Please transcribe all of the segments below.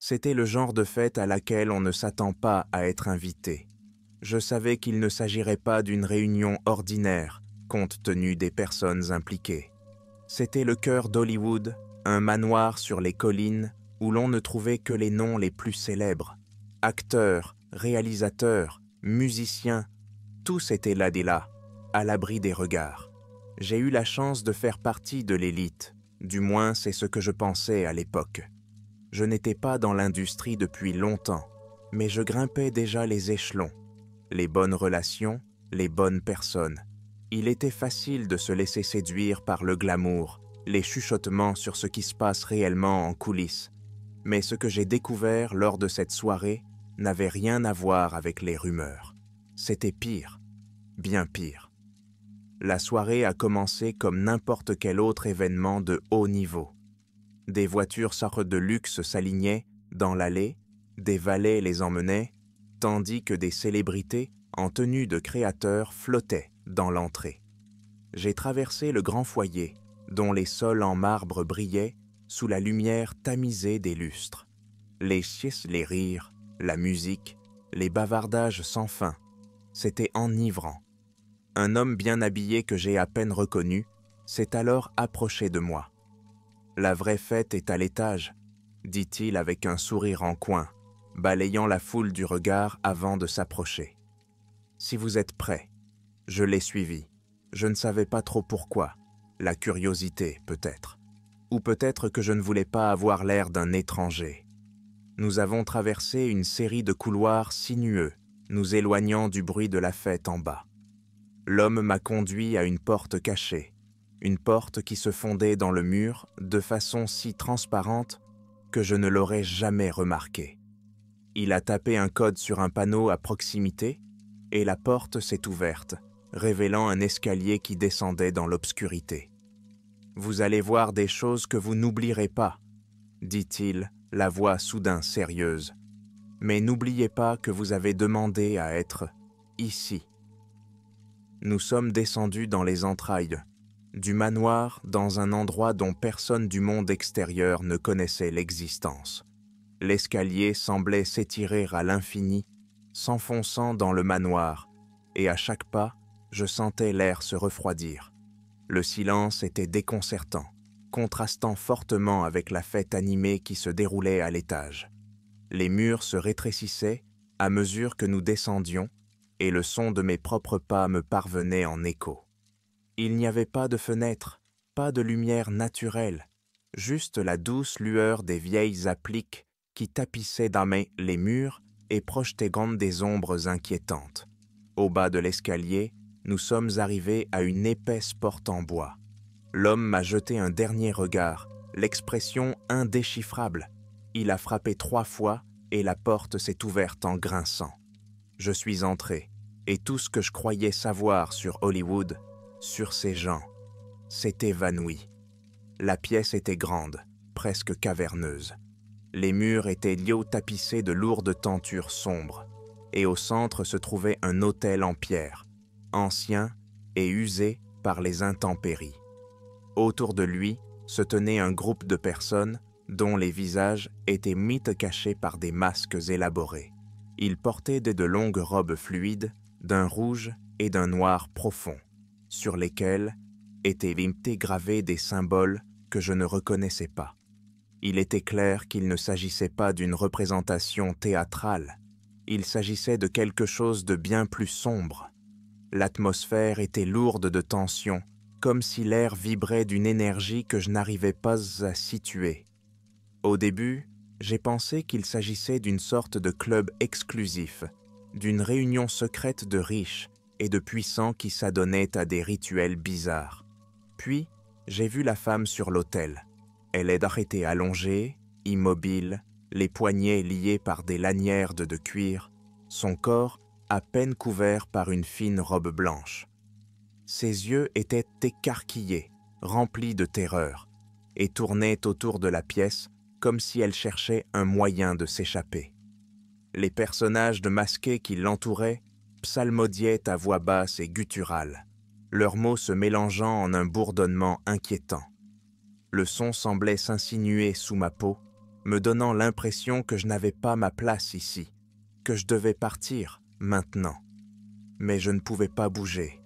C'était le genre de fête à laquelle on ne s'attend pas à être invité. Je savais qu'il ne s'agirait pas d'une réunion ordinaire, compte tenu des personnes impliquées. C'était le cœur d'Hollywood, un manoir sur les collines où l'on ne trouvait que les noms les plus célèbres. Acteurs, réalisateurs, musiciens, tous étaient là, à l'abri des regards. J'ai eu la chance de faire partie de l'élite, du moins c'est ce que je pensais à l'époque. Je n'étais pas dans l'industrie depuis longtemps, mais je grimpais déjà les échelons. Les bonnes relations, les bonnes personnes. Il était facile de se laisser séduire par le glamour, les chuchotements sur ce qui se passe réellement en coulisses. Mais ce que j'ai découvert lors de cette soirée n'avait rien à voir avec les rumeurs. C'était pire, bien pire. La soirée a commencé comme n'importe quel autre événement de haut niveau. Des voitures sortes de luxe s'alignaient dans l'allée, des valets les emmenaient, tandis que des célébrités en tenue de créateurs flottaient dans l'entrée. J'ai traversé le grand foyer, dont les sols en marbre brillaient sous la lumière tamisée des lustres. Les chies, les rires, la musique, les bavardages sans fin, c'était enivrant. Un homme bien habillé que j'ai à peine reconnu s'est alors approché de moi. « La vraie fête est à l'étage », dit-il avec un sourire en coin, balayant la foule du regard avant de s'approcher. « Si vous êtes prêts, je l'ai suivi. Je ne savais pas trop pourquoi. La curiosité, peut-être. Ou peut-être que je ne voulais pas avoir l'air d'un étranger. Nous avons traversé une série de couloirs sinueux, nous éloignant du bruit de la fête en bas. L'homme m'a conduit à une porte cachée, une porte qui se fondait dans le mur de façon si transparente que je ne l'aurais jamais remarqué. Il a tapé un code sur un panneau à proximité et la porte s'est ouverte, révélant un escalier qui descendait dans l'obscurité. « Vous allez voir des choses que vous n'oublierez pas, » dit-il, la voix soudain sérieuse. « Mais n'oubliez pas que vous avez demandé à être ici. » Nous sommes descendus dans les entrailles du manoir dans un endroit dont personne du monde extérieur ne connaissait l'existence. L'escalier semblait s'étirer à l'infini, s'enfonçant dans le manoir, et à chaque pas, je sentais l'air se refroidir. Le silence était déconcertant, contrastant fortement avec la fête animée qui se déroulait à l'étage. Les murs se rétrécissaient à mesure que nous descendions, et le son de mes propres pas me parvenait en écho. Il n'y avait pas de fenêtre, pas de lumière naturelle, juste la douce lueur des vieilles appliques qui tapissaient d'amais les murs et projetaient des ombres inquiétantes. Au bas de l'escalier, nous sommes arrivés à une épaisse porte en bois. L'homme m'a jeté un dernier regard, l'expression indéchiffrable. Il a frappé 3 fois et la porte s'est ouverte en grinçant. Je suis entré, et tout ce que je croyais savoir sur Hollywood, sur ces gens, s'est évanoui. La pièce était grande, presque caverneuse. Les murs étaient liotapissés de lourdes tentures sombres, et au centre se trouvait un autel en pierre, ancien et usé par les intempéries. Autour de lui se tenait un groupe de personnes dont les visages étaient cachés par des masques élaborés. Ils portaient de longues robes fluides, d'un rouge et d'un noir profond, sur lesquels étaient gravés des symboles que je ne reconnaissais pas. Il était clair qu'il ne s'agissait pas d'une représentation théâtrale, il s'agissait de quelque chose de bien plus sombre. L'atmosphère était lourde de tension, comme si l'air vibrait d'une énergie que je n'arrivais pas à situer. Au début, j'ai pensé qu'il s'agissait d'une sorte de club exclusif, d'une réunion secrète de riches et de puissants qui s'adonnaient à des rituels bizarres. Puis, j'ai vu la femme sur l'autel. Elle est arrêtée allongée, immobile, les poignets liés par des lanières de cuir, son corps à peine couvert par une fine robe blanche. Ses yeux étaient écarquillés, remplis de terreur, et tournaient autour de la pièce comme si elle cherchait un moyen de s'échapper. Les personnages de masqués qui l'entouraient psalmodiaient à voix basse et gutturale, leurs mots se mélangeant en un bourdonnement inquiétant. Le son semblait s'insinuer sous ma peau, me donnant l'impression que je n'avais pas ma place ici, que je devais partir maintenant. Mais je ne pouvais pas bouger.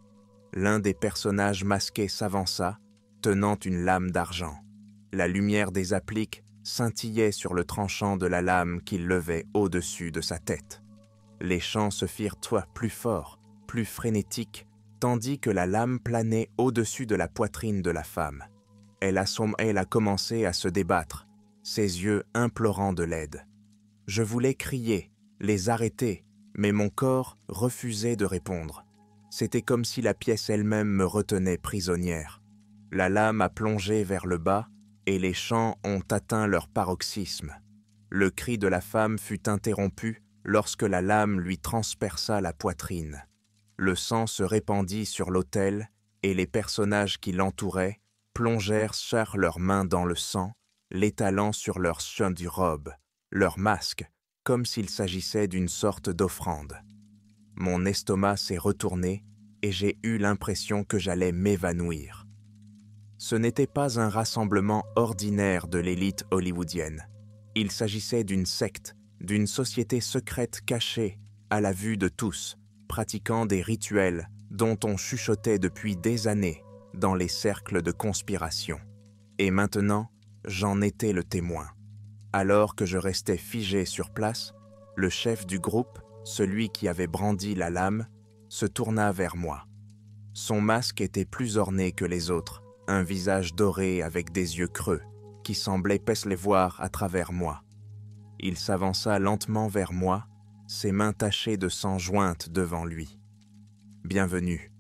L'un des personnages masqués s'avança, tenant une lame d'argent. La lumière des appliques scintillait sur le tranchant de la lame qu'il levait au-dessus de sa tête. Les chants se firent plus forts, plus frénétiques, tandis que la lame planait au-dessus de la poitrine de la femme. Elle a commencé à se débattre, ses yeux implorant de l'aide. Je voulais crier, les arrêter, mais mon corps refusait de répondre. C'était comme si la pièce elle-même me retenait prisonnière. La lame a plongé vers le bas et les chants ont atteint leur paroxysme. Le cri de la femme fut interrompu lorsque la lame lui transperça la poitrine. Le sang se répandit sur l'autel et les personnages qui l'entouraient plongèrent leurs mains dans le sang, l'étalant sur leurs chins du robe, leurs masques, comme s'il s'agissait d'une sorte d'offrande. Mon estomac s'est retourné et j'ai eu l'impression que j'allais m'évanouir. Ce n'était pas un rassemblement ordinaire de l'élite hollywoodienne. Il s'agissait d'une secte, d'une société secrète cachée, à la vue de tous, pratiquant des rituels dont on chuchotait depuis des années dans les cercles de conspiration. Et maintenant, j'en étais le témoin. Alors que je restais figé sur place, le chef du groupe, celui qui avait brandi la lame, se tourna vers moi. Son masque était plus orné que les autres, un visage doré avec des yeux creux, qui semblaient les voir à travers moi. Il s'avança lentement vers moi, ses mains tachées de sang jointes devant lui. « Bienvenue »,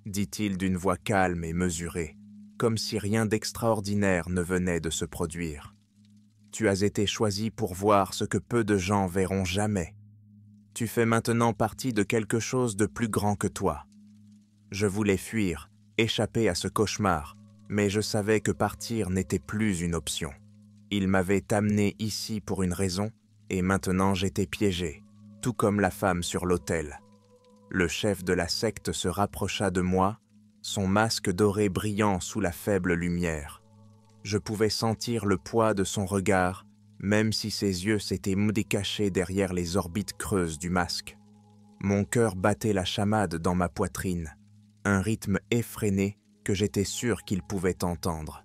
dit-il d'une voix calme et mesurée, comme si rien d'extraordinaire ne venait de se produire. « Tu as été choisi pour voir ce que peu de gens verront jamais. Tu fais maintenant partie de quelque chose de plus grand que toi. Je voulais fuir, échapper à ce cauchemar, mais je savais que partir n'était plus une option. Il m'avait amené ici pour une raison, et maintenant j'étais piégé, tout comme la femme sur l'autel. Le chef de la secte se rapprocha de moi, son masque doré brillant sous la faible lumière. Je pouvais sentir le poids de son regard, même si ses yeux s'étaient cachés derrière les orbites creuses du masque. Mon cœur battait la chamade dans ma poitrine, un rythme effréné que j'étais sûr qu'il pouvait entendre.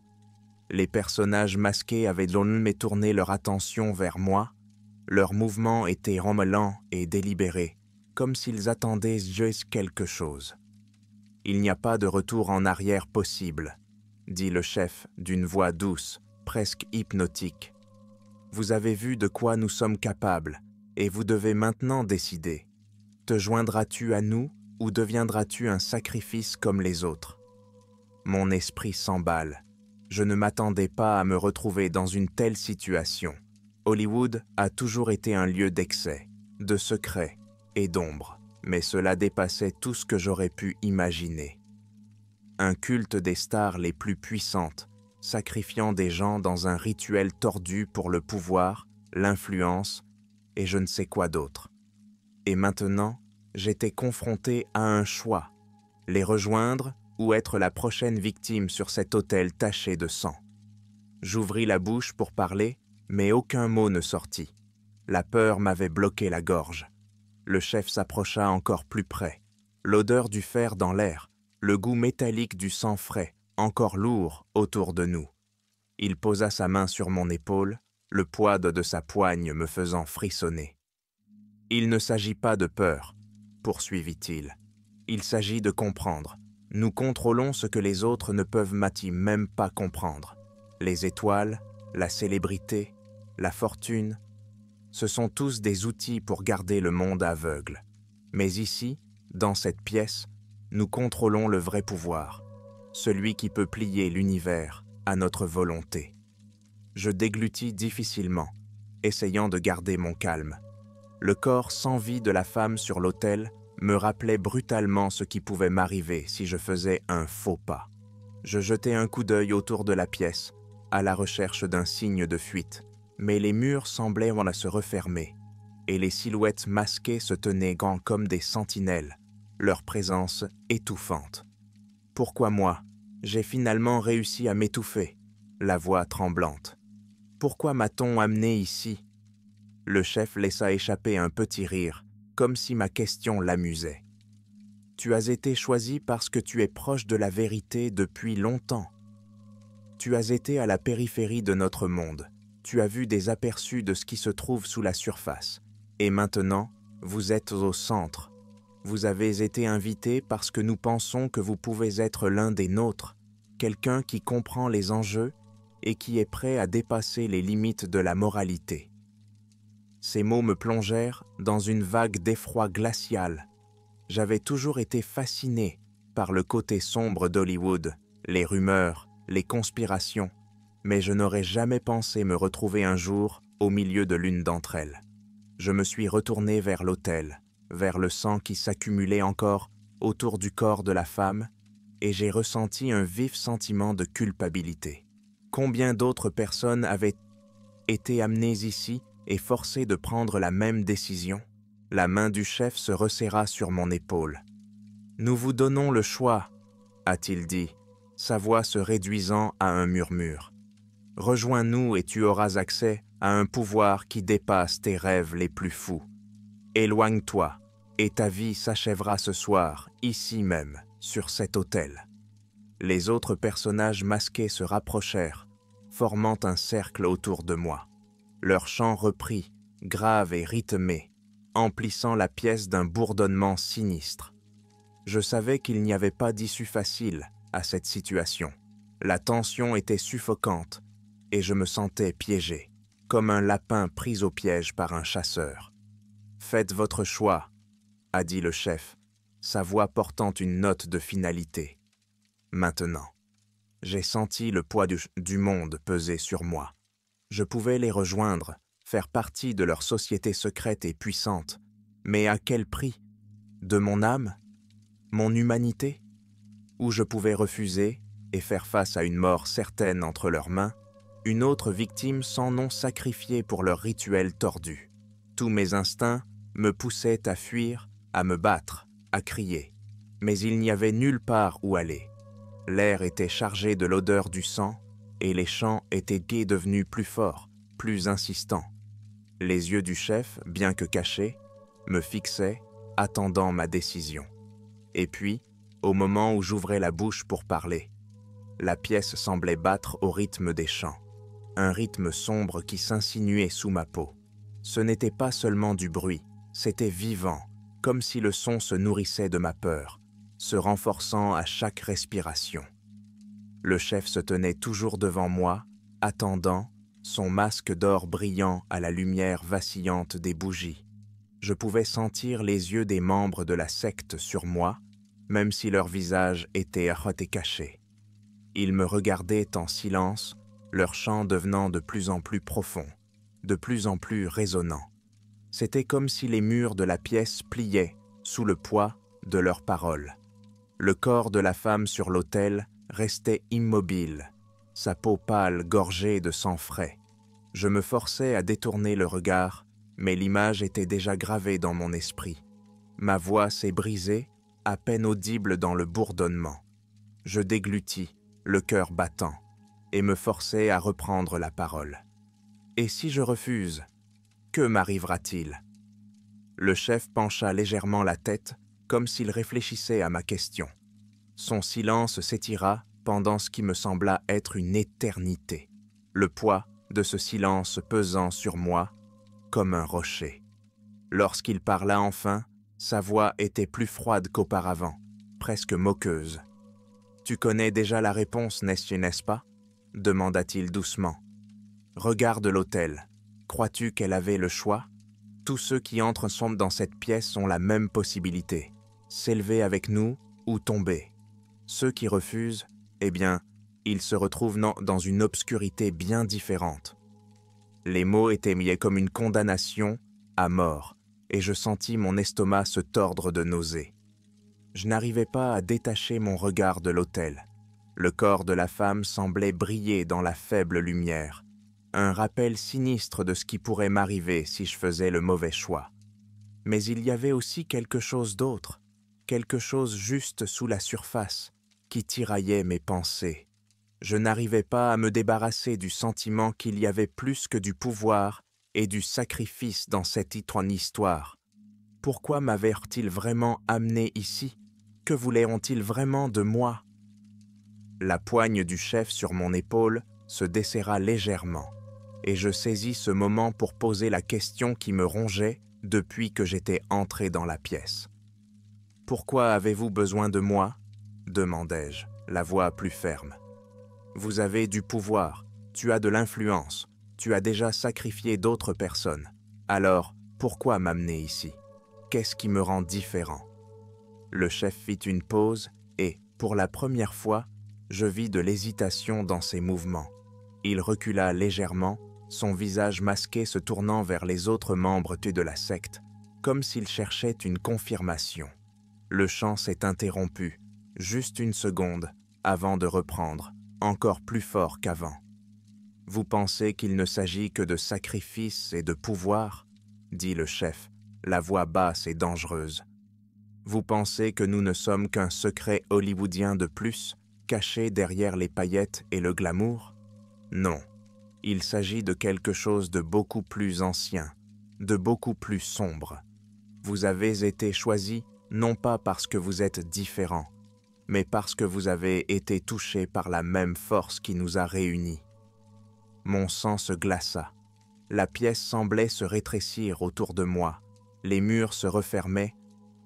Les personnages masqués avaient tourné leur attention vers moi. Leurs mouvements étaient lents et délibérés, comme s'ils attendaient juste quelque chose. « Il n'y a pas de retour en arrière possible », dit le chef d'une voix douce, presque hypnotique. « Vous avez vu de quoi nous sommes capables, et vous devez maintenant décider. Te joindras-tu à nous ou deviendras-tu un sacrifice comme les autres ?» Mon esprit s'emballe. Je ne m'attendais pas à me retrouver dans une telle situation. Hollywood a toujours été un lieu d'excès, de secret et d'ombre, mais cela dépassait tout ce que j'aurais pu imaginer. Un culte des stars les plus puissantes, sacrifiant des gens dans un rituel tordu pour le pouvoir, l'influence et je ne sais quoi d'autre. Et maintenant, j'étais confronté à un choix, les rejoindre ou être la prochaine victime sur cet autel taché de sang. J'ouvris la bouche pour parler, mais aucun mot ne sortit. La peur m'avait bloqué la gorge. Le chef s'approcha encore plus près. L'odeur du fer dans l'air, le goût métallique du sang frais, encore lourd autour de nous. Il posa sa main sur mon épaule, le poids de sa poigne me faisant frissonner. « Il ne s'agit pas de peur, » poursuivit-il. « Il s'agit de comprendre. Nous contrôlons ce que les autres ne peuvent même pas comprendre. Les étoiles, la célébrité, la fortune, ce sont tous des outils pour garder le monde aveugle. Mais ici, dans cette pièce, nous contrôlons le vrai pouvoir, celui qui peut plier l'univers à notre volonté. » Je déglutis difficilement, essayant de garder mon calme. Le corps sans vie de la femme sur l'autel me rappelait brutalement ce qui pouvait m'arriver si je faisais un faux pas. Je jetai un coup d'œil autour de la pièce, à la recherche d'un signe de fuite, mais les murs semblaient se refermer, et les silhouettes masquées se tenaient comme des sentinelles, leur présence étouffante. Pourquoi moi? J'ai finalement réussi à m'étouffer, la voix tremblante. Pourquoi m'a-t-on amené ici ?» Le chef laissa échapper un petit rire, comme si ma question l'amusait. « Tu as été choisi parce que tu es proche de la vérité depuis longtemps. Tu as été à la périphérie de notre monde. Tu as vu des aperçus de ce qui se trouve sous la surface. Et maintenant, vous êtes au centre. Vous avez été invité parce que nous pensons que vous pouvez être l'un des nôtres, quelqu'un qui comprend les enjeux et qui est prêt à dépasser les limites de la moralité. » Ces mots me plongèrent dans une vague d'effroi glacial. J'avais toujours été fasciné par le côté sombre d'Hollywood, les rumeurs, les conspirations, mais je n'aurais jamais pensé me retrouver un jour au milieu de l'une d'entre elles. Je me suis retourné vers l'autel, vers le sang qui s'accumulait encore autour du corps de la femme, et j'ai ressenti un vif sentiment de culpabilité. Combien d'autres personnes avaient été amenées ici et forcées de prendre la même décision? La main du chef se resserra sur mon épaule. « Nous vous donnons le choix, » a-t-il dit, sa voix se réduisant à un murmure. « Rejoins-nous et tu auras accès à un pouvoir qui dépasse tes rêves les plus fous. Éloigne-toi, et ta vie s'achèvera ce soir, ici même, sur cet autel. » Les autres personnages masqués se rapprochèrent, formant un cercle autour de moi. Leur chant reprit, grave et rythmé, emplissant la pièce d'un bourdonnement sinistre. Je savais qu'il n'y avait pas d'issue facile à cette situation. La tension était suffocante et je me sentais piégé, comme un lapin pris au piège par un chasseur. « Faites votre choix, » a dit le chef, sa voix portant une note de finalité. Maintenant, j'ai senti le poids du monde peser sur moi. Je pouvais les rejoindre, faire partie de leur société secrète et puissante, mais à quel prix? De mon âme? Mon humanité? Ou je pouvais refuser et faire face à une mort certaine entre leurs mains, une autre victime sans nom sacrifiée pour leur rituel tordu. Tous mes instincts me poussaient à fuir, à me battre, à crier. Mais il n'y avait nulle part où aller. L'air était chargé de l'odeur du sang et les chants étaient devenus plus forts, plus insistants. Les yeux du chef, bien que cachés, me fixaient, attendant ma décision. Et puis, au moment où j'ouvrais la bouche pour parler, la pièce semblait battre au rythme des chants, un rythme sombre qui s'insinuait sous ma peau. Ce n'était pas seulement du bruit, c'était vivant, comme si le son se nourrissait de ma peur, se renforçant à chaque respiration. Le chef se tenait toujours devant moi, attendant, son masque d'or brillant à la lumière vacillante des bougies. Je pouvais sentir les yeux des membres de la secte sur moi, même si leur visage était caché. Ils me regardaient en silence, leur chant devenant de plus en plus profond, de plus en plus résonnant. C'était comme si les murs de la pièce pliaient sous le poids de leurs paroles. Le corps de la femme sur l'autel restait immobile, sa peau pâle gorgée de sang frais. Je me forçais à détourner le regard, mais l'image était déjà gravée dans mon esprit. Ma voix s'est brisée, à peine audible dans le bourdonnement. Je déglutis, le cœur battant, et me forçais à reprendre la parole. Et si je refuse, que m'arrivera-t-il? Le chef pencha légèrement la tête, comme s'il réfléchissait à ma question. Son silence s'étira pendant ce qui me sembla être une éternité, le poids de ce silence pesant sur moi comme un rocher. Lorsqu'il parla enfin, sa voix était plus froide qu'auparavant, presque moqueuse. « Tu connais déjà la réponse, n'est-ce pas ?» demanda-t-il doucement. « Regarde l'autel. Crois-tu qu'elle avait le choix? Tous ceux qui entrent dans cette pièce ont la même possibilité, s'élever avec nous ou tomber. Ceux qui refusent, eh bien, ils se retrouvent dans une obscurité bien différente. » Les mots étaient mis comme une condamnation à mort, et je sentis mon estomac se tordre de nausée. Je n'arrivais pas à détacher mon regard de l'autel. Le corps de la femme semblait briller dans la faible lumière, un rappel sinistre de ce qui pourrait m'arriver si je faisais le mauvais choix. Mais il y avait aussi quelque chose d'autre, quelque chose juste sous la surface, qui tiraillait mes pensées. Je n'arrivais pas à me débarrasser du sentiment qu'il y avait plus que du pouvoir et du sacrifice dans cette histoire. Pourquoi m'avaient-ils vraiment amené ici? Que voulaient-ils vraiment de moi? La poigne du chef sur mon épaule se desserra légèrement, et je saisis ce moment pour poser la question qui me rongeait depuis que j'étais entré dans la pièce. « Pourquoi avez-vous besoin de moi ?» demandai-je, la voix plus ferme. « Vous avez du pouvoir, tu as de l'influence, tu as déjà sacrifié d'autres personnes. Alors, pourquoi m'amener ici? Qu'est-ce qui me rend différent ?» Le chef fit une pause et, pour la première fois, je vis de l'hésitation dans ses mouvements. Il recula légèrement, son visage masqué se tournant vers les autres membres de la secte, comme s'il cherchait une confirmation. Le chant s'est interrompu, juste une seconde, avant de reprendre, encore plus fort qu'avant. « Vous pensez qu'il ne s'agit que de sacrifice et de pouvoir ?» dit le chef, la voix basse et dangereuse. « Vous pensez que nous ne sommes qu'un secret hollywoodien de plus, caché derrière les paillettes et le glamour? Non, il s'agit de quelque chose de beaucoup plus ancien, de beaucoup plus sombre. Vous avez été choisi non pas parce que vous êtes différent, mais parce que vous avez été touché par la même force qui nous a réunis. » Mon sang se glaça. La pièce semblait se rétrécir autour de moi. Les murs se refermaient,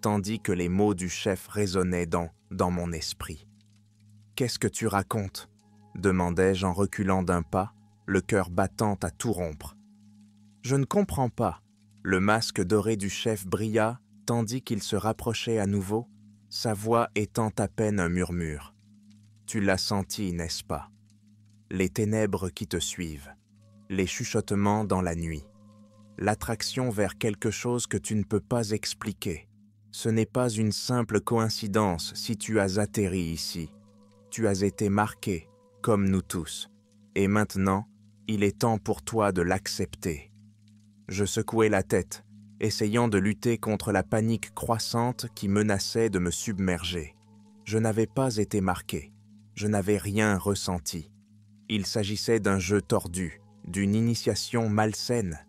tandis que les mots du chef résonnaient dans mon esprit. « Qu'est-ce que tu racontes ?» demandai-je en reculant d'un pas, le cœur battant à tout rompre. « Je ne comprends pas. » Le masque doré du chef brilla, tandis qu'il se rapprochait à nouveau, sa voix étant à peine un murmure. « Tu l'as senti, n'est-ce pas? Les ténèbres qui te suivent, les chuchotements dans la nuit, l'attraction vers quelque chose que tu ne peux pas expliquer. Ce n'est pas une simple coïncidence si tu as atterri ici. Tu as été marqué, comme nous tous, et maintenant, il est temps pour toi de l'accepter. » Je secouai la tête, essayant de lutter contre la panique croissante qui menaçait de me submerger. Je n'avais pas été marqué, je n'avais rien ressenti. Il s'agissait d'un jeu tordu, d'une initiation malsaine,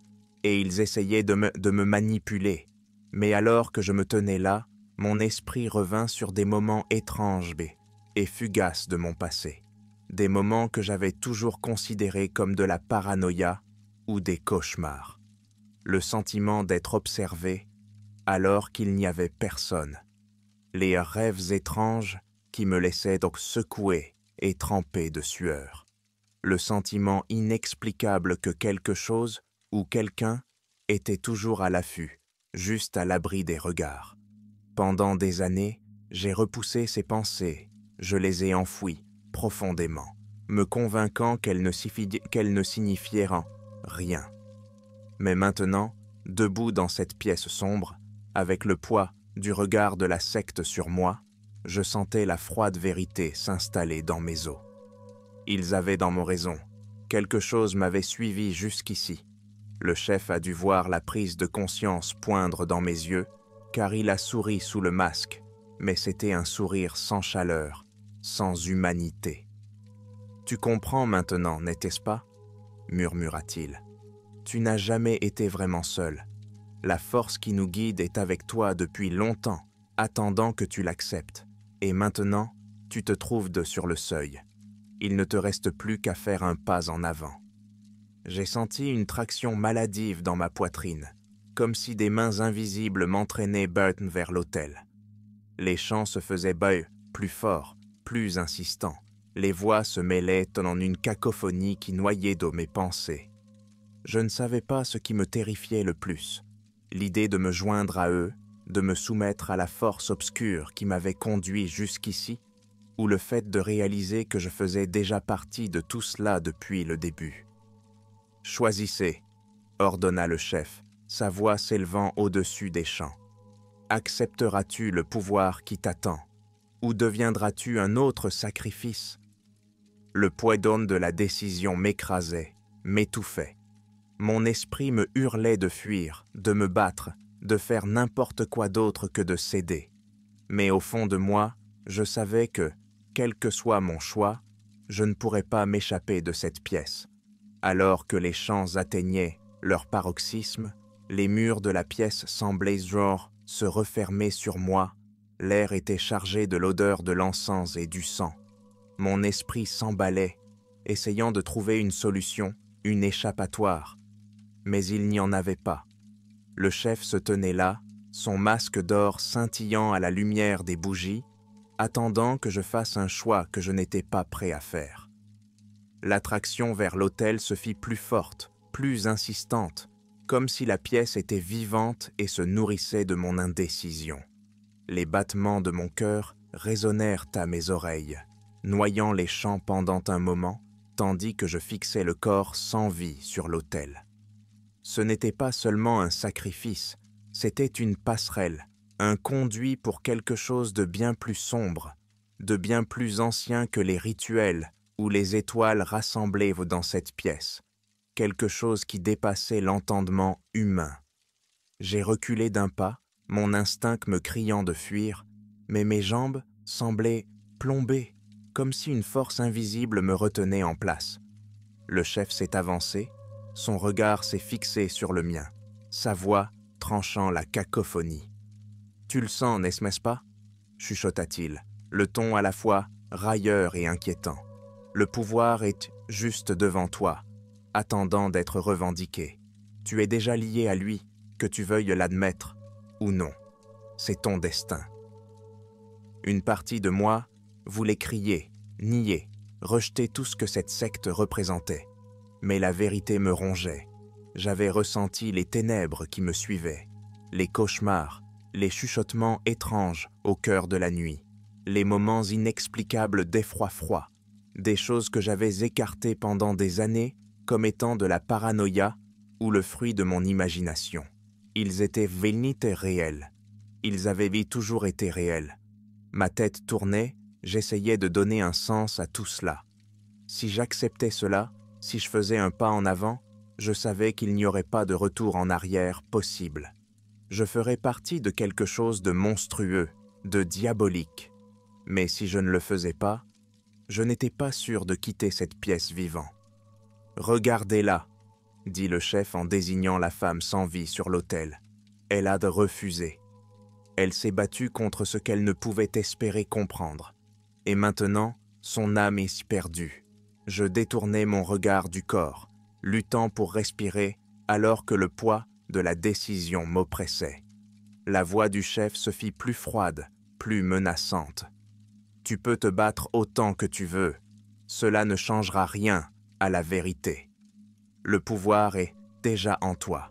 et ils essayaient de me manipuler. Mais alors que je me tenais là, mon esprit revint sur des moments étranges et fugaces de mon passé. Des moments que j'avais toujours considérés comme de la paranoïa ou des cauchemars. Le sentiment d'être observé alors qu'il n'y avait personne. Les rêves étranges qui me laissaient donc secouer et tremper de sueur. Le sentiment inexplicable que quelque chose ou quelqu'un était toujours à l'affût, juste à l'abri des regards. Pendant des années, j'ai repoussé ces pensées, je les ai enfouies profondément, me convainquant qu'elles ne signifiaient rien. Mais maintenant, debout dans cette pièce sombre, avec le poids du regard de la secte sur moi, je sentais la froide vérité s'installer dans mes os. Ils avaient dans mon raison. Quelque chose m'avait suivi jusqu'ici. Le chef a dû voir la prise de conscience poindre dans mes yeux, car il a souri sous le masque, mais c'était un sourire sans chaleur, sans humanité. « Tu comprends maintenant, n'était-ce pas ?» murmura-t-il. « Tu n'as jamais été vraiment seul. La force qui nous guide est avec toi depuis longtemps, attendant que tu l'acceptes. Et maintenant, tu te trouves sur le seuil. Il ne te reste plus qu'à faire un pas en avant. » J'ai senti une traction maladive dans ma poitrine, comme si des mains invisibles m'entraînaient vers l'autel. Les chants se faisaient plus forts, plus insistants. Les voix se mêlaient en une cacophonie qui noyait dans mes pensées. Je ne savais pas ce qui me terrifiait le plus. L'idée de me joindre à eux, de me soumettre à la force obscure qui m'avait conduit jusqu'ici, ou le fait de réaliser que je faisais déjà partie de tout cela depuis le début. « Choisissez, » ordonna le chef, sa voix s'élevant au-dessus des chants. « Accepteras-tu le pouvoir qui t'attend, ou deviendras-tu un autre sacrifice ?» Le poids de la décision m'écrasait, m'étouffait. Mon esprit me hurlait de fuir, de me battre, de faire n'importe quoi d'autre que de céder. Mais au fond de moi, je savais que, quel que soit mon choix, je ne pourrais pas m'échapper de cette pièce. Alors que les chants atteignaient leur paroxysme, les murs de la pièce semblaient genre se refermer sur moi, l'air était chargé de l'odeur de l'encens et du sang. Mon esprit s'emballait, essayant de trouver une solution, une échappatoire. Mais il n'y en avait pas. Le chef se tenait là, son masque d'or scintillant à la lumière des bougies, attendant que je fasse un choix que je n'étais pas prêt à faire. L'attraction vers l'autel se fit plus forte, plus insistante, comme si la pièce était vivante et se nourrissait de mon indécision. Les battements de mon cœur résonnèrent à mes oreilles, noyant les chants pendant un moment, tandis que je fixais le corps sans vie sur l'autel. Ce n'était pas seulement un sacrifice, c'était une passerelle, un conduit pour quelque chose de bien plus sombre, de bien plus ancien que les rituels ou les étoiles rassemblées dans cette pièce, quelque chose qui dépassait l'entendement humain. J'ai reculé d'un pas, mon instinct me criant de fuir, mais mes jambes semblaient plombées, comme si une force invisible me retenait en place. Le chef s'est avancé, son regard s'est fixé sur le mien, sa voix tranchant la cacophonie. « Tu le sens, n'est-ce pas ?» chuchota-t-il, le ton à la fois railleur et inquiétant. « Le pouvoir est juste devant toi, attendant d'être revendiqué. Tu es déjà lié à lui, que tu veuilles l'admettre ou non. C'est ton destin. » Une partie de moi voulait crier, nier, rejeter tout ce que cette secte représentait. Mais la vérité me rongeait. J'avais ressenti les ténèbres qui me suivaient, les cauchemars, les chuchotements étranges au cœur de la nuit, les moments inexplicables d'effroi froid, des choses que j'avais écartées pendant des années comme étant de la paranoïa ou le fruit de mon imagination. Ils étaient venite réels. Ils avaient toujours été réels. Ma tête tournait, j'essayais de donner un sens à tout cela. Si j'acceptais cela, si je faisais un pas en avant, je savais qu'il n'y aurait pas de retour en arrière possible. Je ferais partie de quelque chose de monstrueux, de diabolique. Mais si je ne le faisais pas, je n'étais pas sûr de quitter cette pièce vivant. « Regardez-la » dit le chef en désignant la femme sans vie sur l'autel. Elle a refusé. Elle s'est battue contre ce qu'elle ne pouvait espérer comprendre. Et maintenant, son âme est perdue. Je détournai mon regard du corps, luttant pour respirer alors que le poids de la décision m'oppressait. La voix du chef se fit plus froide, plus menaçante. « Tu peux te battre autant que tu veux. Cela ne changera rien à la vérité. Le pouvoir est déjà en toi.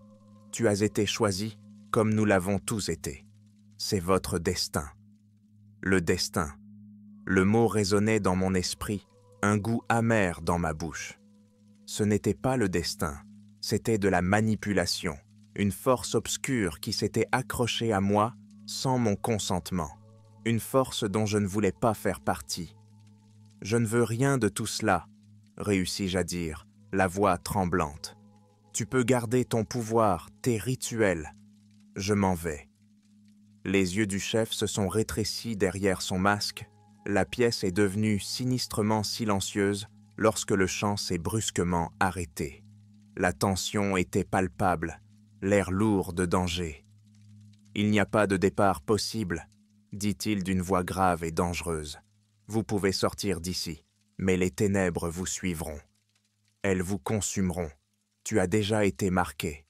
Tu as été choisi comme nous l'avons tous été. C'est votre destin. » Le destin. Le mot résonnait dans mon esprit, un goût amer dans ma bouche. Ce n'était pas le destin, c'était de la manipulation, une force obscure qui s'était accrochée à moi sans mon consentement, une force dont je ne voulais pas faire partie. « Je ne veux rien de tout cela, » réussis-je à dire, la voix tremblante. « Tu peux garder ton pouvoir, tes rituels. Je m'en vais. » Les yeux du chef se sont rétrécis derrière son masque. La pièce est devenue sinistrement silencieuse lorsque le chant s'est brusquement arrêté. La tension était palpable, l'air lourd de danger. « Il n'y a pas de départ possible, » dit-il d'une voix grave et dangereuse. « Vous pouvez sortir d'ici, mais les ténèbres vous suivront. Elles vous consumeront. Tu as déjà été marqué.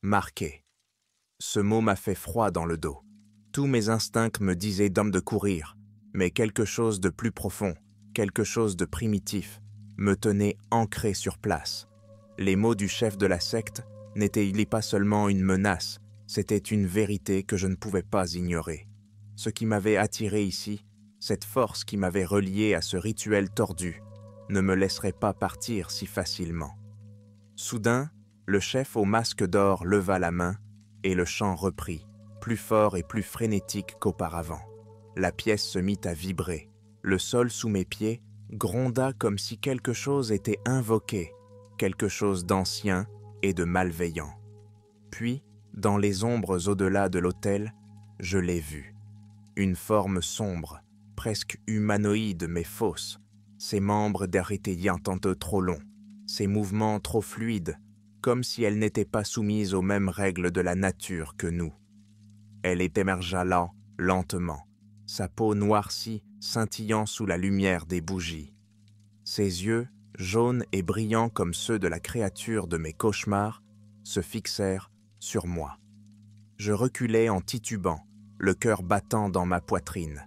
Marqué. » Ce mot m'a fait froid dans le dos. Tous mes instincts me disaient d'homme de courir, mais quelque chose de plus profond, quelque chose de primitif, me tenait ancré sur place. Les mots du chef de la secte n'étaient-ils pas seulement une menace, c'était une vérité que je ne pouvais pas ignorer. Ce qui m'avait attiré ici, cette force qui m'avait relié à ce rituel tordu, ne me laisserait pas partir si facilement. Soudain, le chef au masque d'or leva la main et le chant reprit, plus fort et plus frénétique qu'auparavant. La pièce se mit à vibrer. Le sol sous mes pieds gronda comme si quelque chose était invoqué, quelque chose d'ancien et de malveillant. Puis, dans les ombres au-delà de l'autel, je l'ai vue. Une forme sombre, presque humanoïde mais fausse, ses membres d'arrêter tantôt trop longs, ses mouvements trop fluides, comme si elle n'était pas soumise aux mêmes règles de la nature que nous. Elle émergea là, lentement, sa peau noircie scintillant sous la lumière des bougies. Ses yeux, jaunes et brillants comme ceux de la créature de mes cauchemars, se fixèrent sur moi. Je reculai en titubant, le cœur battant dans ma poitrine.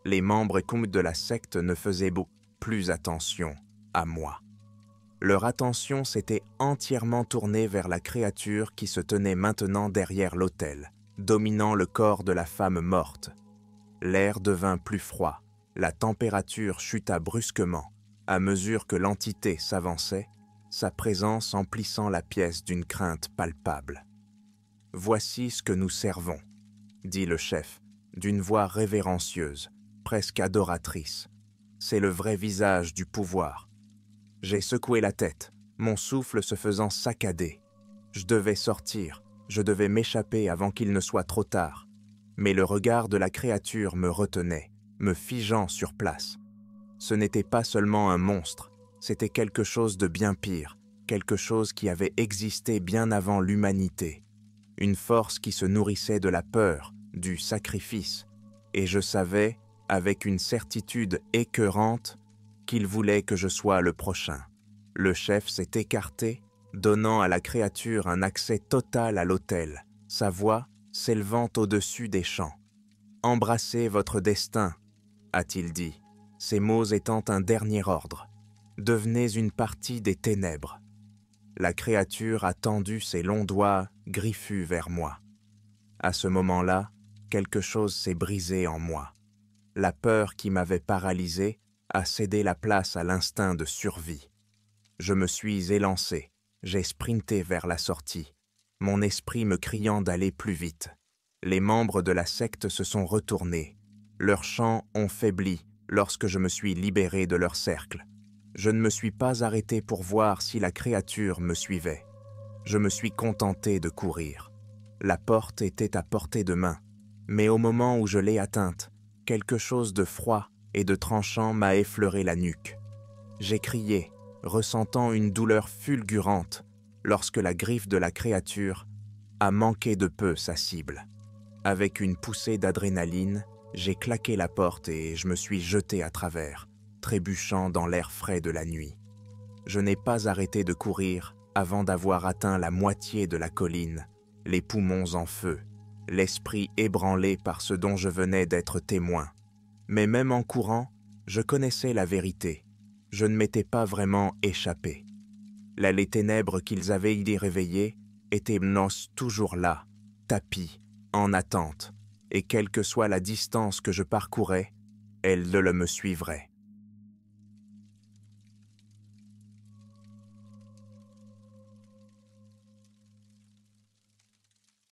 Les membres de la secte ne faisaient plus attention à moi. Leur attention s'était entièrement tournée vers la créature qui se tenait maintenant derrière l'autel, dominant le corps de la femme morte. L'air devint plus froid, la température chuta brusquement, à mesure que l'entité s'avançait, sa présence emplissant la pièce d'une crainte palpable. « Voici ce que nous servons, » dit le chef, d'une voix révérencieuse, presque adoratrice. « C'est le vrai visage du pouvoir. » J'ai secoué la tête, mon souffle se faisant saccader. Je devais sortir, je devais m'échapper avant qu'il ne soit trop tard. Mais le regard de la créature me retenait, me figeant sur place. Ce n'était pas seulement un monstre, c'était quelque chose de bien pire, quelque chose qui avait existé bien avant l'humanité. Une force qui se nourrissait de la peur, du sacrifice. Et je savais, avec une certitude écœurante, qu'il voulait que je sois le prochain. Le chef s'est écarté, donnant à la créature un accès total à l'autel, sa voix s'élevant au-dessus des champs. « Embrassez votre destin », a-t-il dit, ces mots étant un dernier ordre. « Devenez une partie des ténèbres. » La créature a tendu ses longs doigts griffus vers moi. À ce moment-là, quelque chose s'est brisé en moi. La peur qui m'avait paralysé a cédé la place à l'instinct de survie. Je me suis élancé, j'ai sprinté vers la sortie, mon esprit me criant d'aller plus vite. Les membres de la secte se sont retournés. Leurs chants ont faibli lorsque je me suis libéré de leur cercle. Je ne me suis pas arrêté pour voir si la créature me suivait. Je me suis contenté de courir. La porte était à portée de main, mais au moment où je l'ai atteinte, quelque chose de froid et de tranchant m'a effleuré la nuque. J'ai crié, ressentant une douleur fulgurante lorsque la griffe de la créature a manqué de peu sa cible. Avec une poussée d'adrénaline, j'ai claqué la porte et je me suis jeté à travers, trébuchant dans l'air frais de la nuit. Je n'ai pas arrêté de courir avant d'avoir atteint la moitié de la colline, les poumons en feu, l'esprit ébranlé par ce dont je venais d'être témoin. Mais même en courant, je connaissais la vérité. Je ne m'étais pas vraiment échappé. Les ténèbres qu'ils avaient y réveillées étaient toujours là, tapis, en attente, et quelle que soit la distance que je parcourais, elles me suivraient.